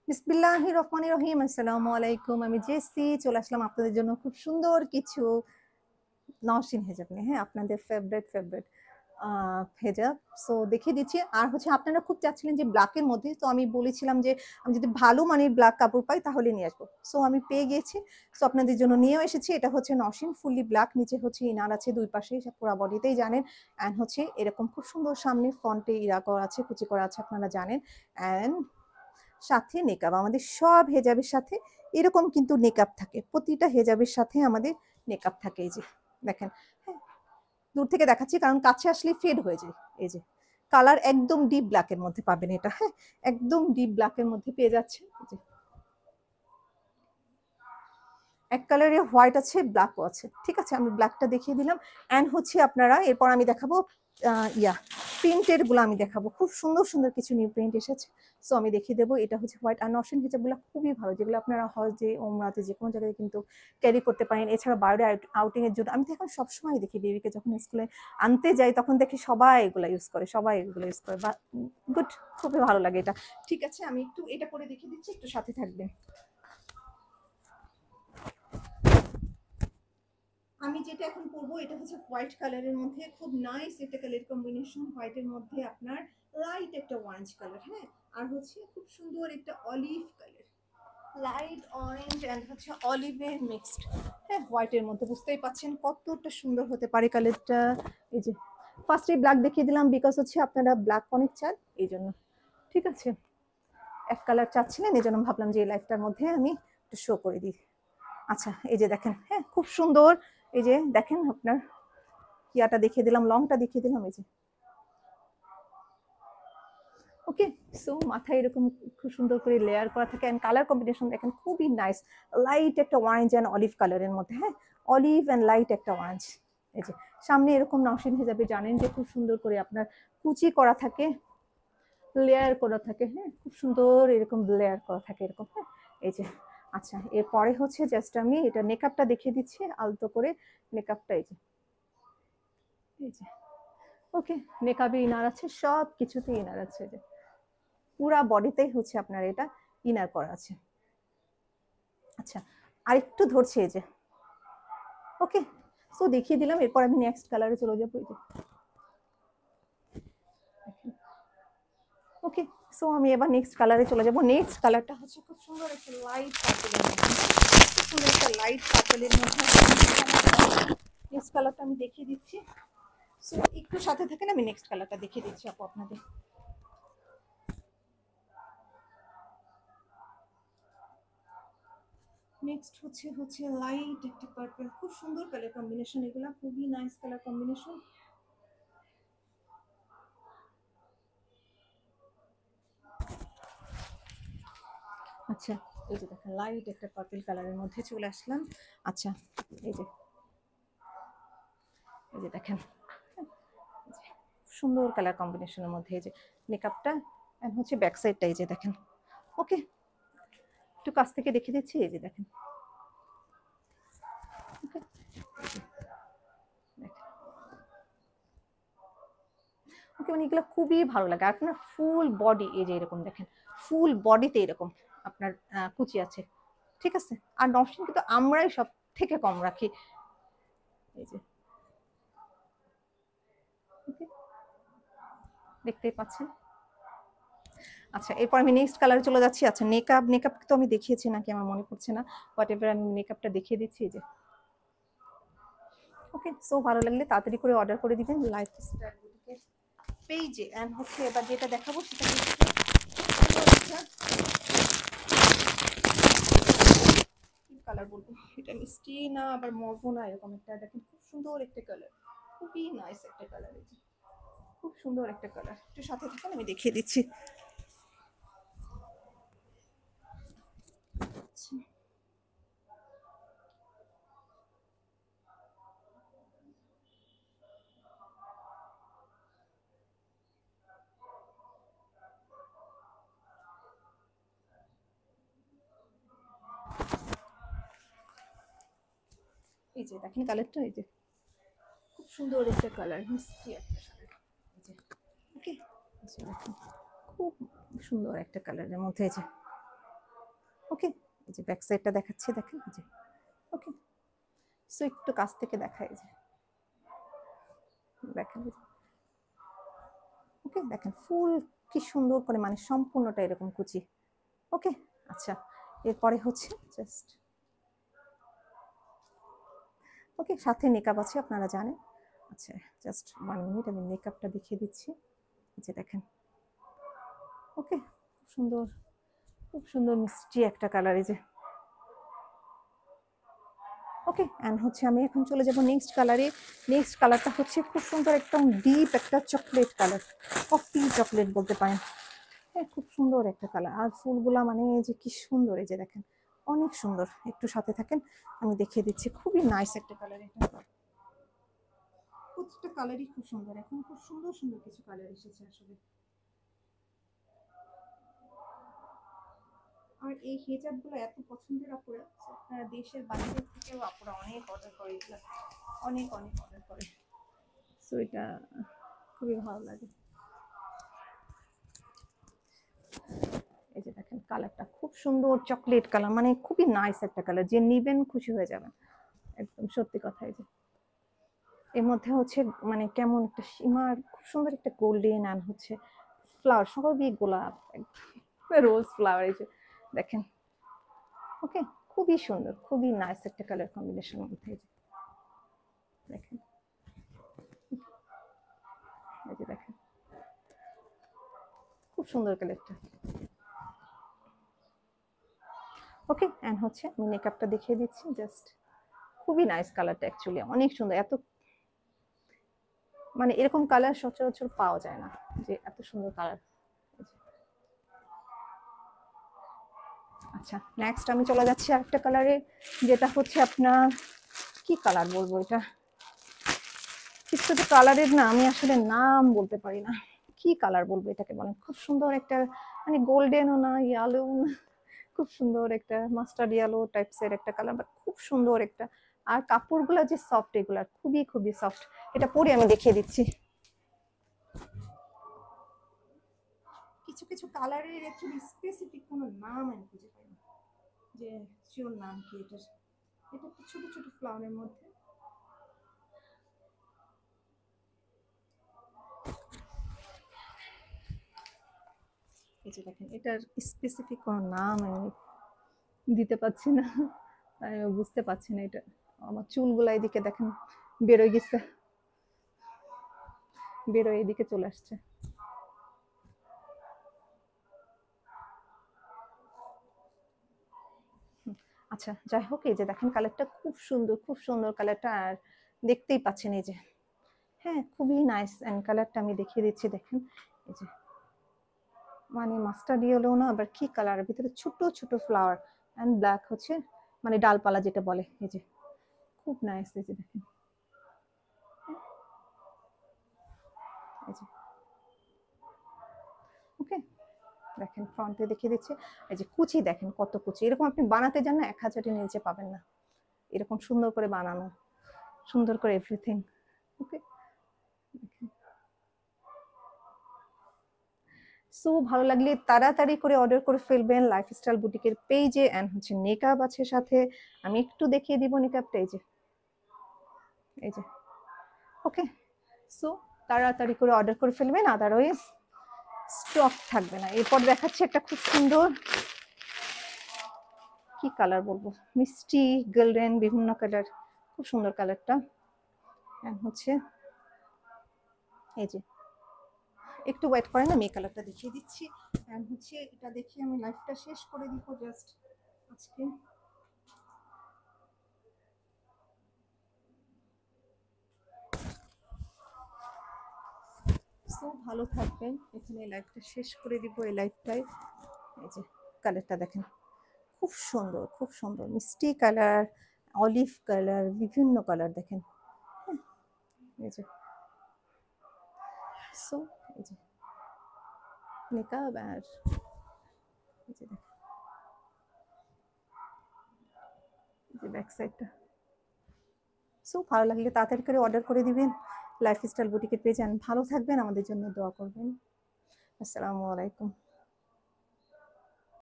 বিসমিল্লাহির রহমানির রহিম। আসসালামু আলাইকুম। আমি জেসি চলে আসলাম আপনাদের জন্য খুব সুন্দর কিছু নওশিন হিজাব নিয়ে। হ্যাঁ, আপনাদের ফেভারিট হিজাব। সো দেখিয়ে দিচ্ছি। আর হচ্ছে আপনারা খুব চাচ্ছিলেন যে ব্ল্যাক এর মধ্যে। তো আমি বলেছিলাম যে আমি যদি ভালো মানের ব্ল্যাক কাপড় পাই তাহলে নিয়ে আসবো। সো আমি পেয়ে গিয়েছি। সো আপনাদের জন্য নিয়েও এসেছি। এটা হচ্ছে নওশিন ফুললি ব্ল্যাক। নিচে হচ্ছে ইনার আছে দুই পাশেই পুরা বডিতেই জানেন। অ্যান্ড হচ্ছে এরকম খুব সুন্দর সামনে ফ্রন্টে ইরা করা আছে, কুচি করা আছে আপনারা জানেন। অ্যান্ড সাথে নেকাব আমাদের সব হেজাবের সাথে এরকম কিন্তু নেকাব থাকে, প্রতিটা হেজাবের সাথে আমাদের নেকাব থাকে। এই যে দেখেন, হ্যাঁ দূর থেকে দেখাচ্ছি কারণ কাছে আসলে ফেড হয়ে যায়। এই যে কালার একদম ডিপ ব্ল্যাকের মধ্যে পাবেন এটা। হ্যাঁ, একদম ডিপ ব্ল্যাকের মধ্যে পেয়ে যাচ্ছে। এই যে এক কালারে হোয়াইট আছে, ব্ল্যাকও আছে। ঠিক আছে, আমি ব্ল্যাকটা দেখিয়ে দিলাম। অ্যান্ড হচ্ছে আপনারা এরপর আমি দেখাবো প্রিন্টের গুলো আমি দেখাবো। খুব সুন্দর সুন্দর কিছু নিউ প্রিন্ট এসেছে। সো আমি দেখিয়ে দেবো। এটা হচ্ছে হোয়াইট। আর নওশিন হিজাবগুলো খুবই ভালো, যেগুলো আপনারা হজে ওমরাতে যে কোনো জায়গায় কিন্তু ক্যারি করতে পারেন। এছাড়া বাইরে আউটিং এর জন্য আমি তো এখন সবসময় দেখি বেবিকে যখন স্কুলে আনতে যাই তখন দেখি সবাই এগুলো ইউজ করে, সবাই এগুলো ইউজ করে। বা গুড, খুবই ভালো লাগে এটা। ঠিক আছে, আমি একটু এটা করে দেখিয়ে দিচ্ছি, একটু সাথে থাকবেন। আমি যেটা এখন পরবো এটা হচ্ছে হোয়াইট কালারের মধ্যে, খুব নাইস একটা কালার কম্বিনেশন। হোয়াইটের মধ্যে আপনার লাইট একটা অরেঞ্জ কালার, হ্যাঁ, আর হচ্ছে খুব সুন্দর একটা olive colour, light orange and হচ্ছে অলিভের মিক্সড। হ্যাঁ, হোয়াইটের মধ্যে বুঝতেই পাচ্ছেন কতটা সুন্দর হতে পারে কালারটা। এই যে ফার্স্টে ব্ল্যাক দেখিয়ে দিলাম বিকজ হচ্ছে আপনারা ব্ল্যাক অনেক চান এই জন্য। ঠিক আছে, এক কালার চাচ্ছিলেন এই জন্য ভাবলাম যে এই লাইফটার মধ্যে আমি একটু শো করে দিই। আচ্ছা, এই যে দেখেন, হ্যাঁ খুব সুন্দর। এই যে দেখেন আপনার ইয়াটা দেখিয়ে দিলাম, লংটা দেখিয়ে দিলাম। এই যে ওকে। সো মাথায় এরকম খুব সুন্দর করে লেয়ার করা থাকে। এন্ড কালার কম্বিনেশন দেখেন খুবই নাইস, লাইট একটা অরেঞ্জ অ্যান্ড অলিভ কালারের মধ্যে। হ্যাঁ, অলিভ অ্যান্ড লাইট একটা অরেঞ্জ। এই যে সামনে এরকম নওশিন হিজাবে জানেন যে খুব সুন্দর করে আপনার কুচি করা থাকে, লেয়ার করা থাকে। হ্যাঁ, খুব সুন্দর এরকম লেয়ার করা থাকে এরকম। হ্যাঁ, এই যে আচ্ছা, এরপরে হচ্ছে জাস্ট আমি এটা মেকআপটা দেখিয়ে দিচ্ছি আলতো করে। মেকআপটা এই যে, এই যে ওকে, মেকআপে ইনার আছে, সব কিছুতে ইনার আছে। যে পুরা বডিতেই হচ্ছে আপনার এটা ইনার করা আছে। আচ্ছা, আর একটু ধরছে এই যে ওকে। সো দেখিয়ে দিলাম। এরপর আমি নেক্সট কালারে চলে যাবো। এই যে ওকে। সো আমি এবার নেক্সট কালারে চলে যাবো। নেক্সট কালারটা হচ্ছে খুব সুন্দর একটা লাইট পার্পলের মধ্যে, খুব সুন্দর একটা লাইট পার্পলের মধ্যে। নেক্সট কালারটা আমি দেখিয়ে দিচ্ছি। সো একটু সাথে থাকেন, আমি নেক্সট কালারটা দেখিয়ে দিচ্ছি আপু আপনাদের। নেক্সট হচ্ছে লাইট একটা পার্পল, খুব সুন্দর কালার কম্বিনেশন। এগুলা খুবই নাইস কালার কম্বিনেশন। আচ্ছা, এই যে দেখেন লাইট একটা পার্পল কালারের মধ্যে চলে আসলাম। আচ্ছা, এই যে, এই যে দেখেন সুন্দর কালার কম্বিনেশনের মধ্যে এই যে মেকআপটা এন্ড হচ্ছে ব্যাক সাইডটা। এই যে দেখেন ওকে, একটু কাছ থেকে দেখে দিচ্ছি। এই যে দেখেন ওকে, ওকে, মানে এগুলো খুবই ভালো লাগে। আর আপনার ফুল বডি এই যে এরকম দেখেন, ফুল বডিতে এরকম আপনার কুচি আছে। ঠিক আছে, আর নওশিন কিন্তু আমরাই সব থেকে কম রাখি। এই যে ওকে, দেখতেই পাচ্ছেন। আচ্ছা, এরপর আমি নেক্সট কালারে চলে যাচ্ছি। আচ্ছা, মেকআপ তো আমি দেখিয়েছি নাকি আমার মনে পড়ছে না। হোয়াট এভার, আমি মেকআপটা দেখিয়ে দিচ্ছি। যে ওকে। সো ভালো লাগলে তাড়াতাড়ি করে অর্ডার করে দিবেন লাইফস্টাইল বুটিকের পেজে। এন্ড হচ্ছে এবার যেটা দেখাবো সেটা হচ্ছে কি কালার বলবো, এটা মিষ্টি না আবার মরবো না, এরকম একটা দেখেন খুব সুন্দর একটা কালার, খুবই নাইস একটা কালার। এই যে খুব সুন্দর একটা কালার, একটু সাথে থাকেন আমি দেখিয়ে দিচ্ছি। এই যে দেখেন কালারটা, এই যে খুব সুন্দর একটা কালার, মিষ্টি একটা কালার। এই যে ওকে, খুব সুন্দর একটা কালারের মধ্যে। এই যে ওকে, এই যে ব্যাক সাইডটা দেখাচ্ছি, দেখেন এই যে। ওকে, সো একটু কাছ থেকে দেখাই, এই যে দেখেন। ওকে, দেখেন ফুল কি সুন্দর করে, মানে সম্পূর্ণটা এরকম কুচি। ওকে, আচ্ছা এরপরে হচ্ছে জাস্ট, ওকে সাথে মেকআপ আছে আপনারা জানেন। আচ্ছা জাস্ট 1 মিনিট, আমি মেকআপটা দেখিয়ে দিচ্ছি। এই যে দেখেন, ওকে খুব সুন্দর, খুব সুন্দর মিষ্টি একটা কালার, এই যে। ওকে, অ্যান্ড হচ্ছে আমি এখন চলে যাব নেক্সট কালারে। নেক্সট কালারটা হচ্ছে খুব সুন্দর একদম ডিপ একটা চকলেট কালার, কফি চকলেট বলতে পারেন। হ্যাঁ, খুব সুন্দর একটা কালার, আর ফুলগুলা মানে যে কি সুন্দর, এই যে দেখেন অনেক সুন্দর। একটু সাথে থাকেন, আমি দেখিয়ে দিচ্ছি। খুবই নাইস একটা কালার এটা, প্রত্যেকটা কালারই খুব সুন্দর। এখন খুব সুন্দর সুন্দর কিছু কালার এসেছে আসলে। আর এই হিজাব গুলো এত পছন্দের আপুরা, আপনারা দেশের বাইরে থেকেও আপুরা অনেক অর্ডার করে, এগুলো অনেক অনেক অর্ডার করে। সো এটা খুবই ভালো লাগে। এই যে দেখেন কালারটা খুব সুন্দর চকলেট কালার, মানে খুবই নাইস একটা কালার, যে নিবেন খুশি হয়ে যাবেন একদম, সত্যি কথা। এই যে এর মধ্যে হচ্ছে মানে কেমন একটা সীমার, খুব সুন্দর একটা গোল্ডেন, আর হচ্ছে ফ্লাওয়ার, সবই গোলাপ, রোজ ফ্লাওয়ার, এই যে দেখেন। ওকে, খুবই সুন্দর, খুবই নাইস একটা কালার কম্বিনেশন মধ্যে, এই যে দেখেন। এই যে দেখেন খুব সুন্দর কালারটা। ওকে, এন্ড হচ্ছে আমি মেকআপটা দেখিয়ে দিচ্ছি জাস্ট। খুবই নাইস কালারটা, অ্যাকচুয়ালি অনেক সুন্দর। এত মানে এরকম কালার সচরাচর পাওয়া যায় না, যে এত সুন্দর কালার। আচ্ছা নেক্সট আমি চলে যাচ্ছি আরেকটা কালারে, যেটা হচ্ছে আপনার কি কালার বলবো, এটা কিছু কিছু কালারের না আমি আসলে নাম বলতে পারি না, কি কালার বলবো এটাকে বলেন। খুব সুন্দর একটা, মানে গোল্ডেনও না, ইয়েলো না, খুব সুন্দর একটা মাস্টার্ড ইয়েলো টাইপস এর একটা কালার, বাট খুব সুন্দর একটা। আর কাপড়গুলো যে সফট, এগুলার খুবই খুবই সফট। এটা পরে আমি দেখিয়ে দিচ্ছি। কিছু কিছু কালারের অ্যাকচুয়ালি স্পেসিফিক কোনো নাম আমি খুঁজে পাই না, যে শিওর নাম কি এটার। এটা ছোট ছোট ফ্লাওয়ারের মধ্যে, এই যে দেখেন এটার স্পেসিফিক কোনো নাম আমি দিতে পারছি না, আমি বুঝতে পারছি না। এটা আমার চুলগুলা এদিকে দেখেন বেরোয় গেছে, বেরোয় এদিকে চলে আসছে। আচ্ছা যাই হোক, এই যে দেখেন কালারটা খুব সুন্দর, খুব সুন্দর কালারটা, আর দেখতেই পাচ্ছেন এই যে। হ্যাঁ, খুবই নাইস। এন্ড কালারটা আমি দেখিয়ে দিচ্ছি, দেখেন এই যে, মানে মাস্টার্ড ইয়েলো না, আবার কি কালার, ভিতরে ছোট ছোট ফ্লাওয়ার এন্ড ব্ল্যাক হচ্ছে মানে ডালপালা যেটা বলে, এই যে খুব নাইস। এই যে দেখেন, এই যে ওকে, দেখেন ফ্রন্টে দেখিয়ে দিচ্ছে। এই যে কুচি দেখেন কত কুচি, এরকম আপনি বানাতে যান না 1000-এর নিচে পাবেন না, এরকম সুন্দর করে বানানো, সুন্দর করে এভরিথিং। ওকে, সো ভালো লাগলে তাড়াতাড়ি করে অর্ডার করে ফেলবেন লাইফস্টাইল বুটিকের পেজে। এন্ড হচ্ছে নেকআপ আছে সাথে, আমি একটু দেখিয়ে দিব নেকআপটা, এই যে, এই যে ওকে। সো তাড়াতাড়ি করে অর্ডার করে ফেলবেন, আদারওয়াইজ স্টক থাকবে না। এরপর দেখাচ্ছি একটা খুব সুন্দর, কি কালার বলবো, মিষ্টি গোল্ডেন বিভিন্ন কালার, খুব সুন্দর কালারটা। এন্ড হচ্ছে এই যে, একটু ওয়েট করেন, আমি এই কালারটা দেখিয়ে দিচ্ছি। এন্ড হচ্ছে এটা দেখিয়ে আমি লাইফটা শেষ করে দিব জাস্ট আজকে। সো ভালো থাকবেন, এখানে লাইফটা শেষ করে দিব এই লাইফটাই। এই যে কালারটা দেখেন, খুব সুন্দর, খুব সুন্দর মিষ্টি কালার, অলিভ কালার, বিভিন্ন কালার দেখেন। এই যে, সো এই যে মেকআপ, আর এই যে দেখেন, এই যে ব্যাক সাইডটা। সো ভালো লাগলে তাড়াতাড়ি করে অর্ডার করে দিবেন লাইফস্টাইল বুটিকের পেজে। ভালো থাকবেন, আমাদের জন্য দোয়া করবেন। আসসালামু আলাইকুম।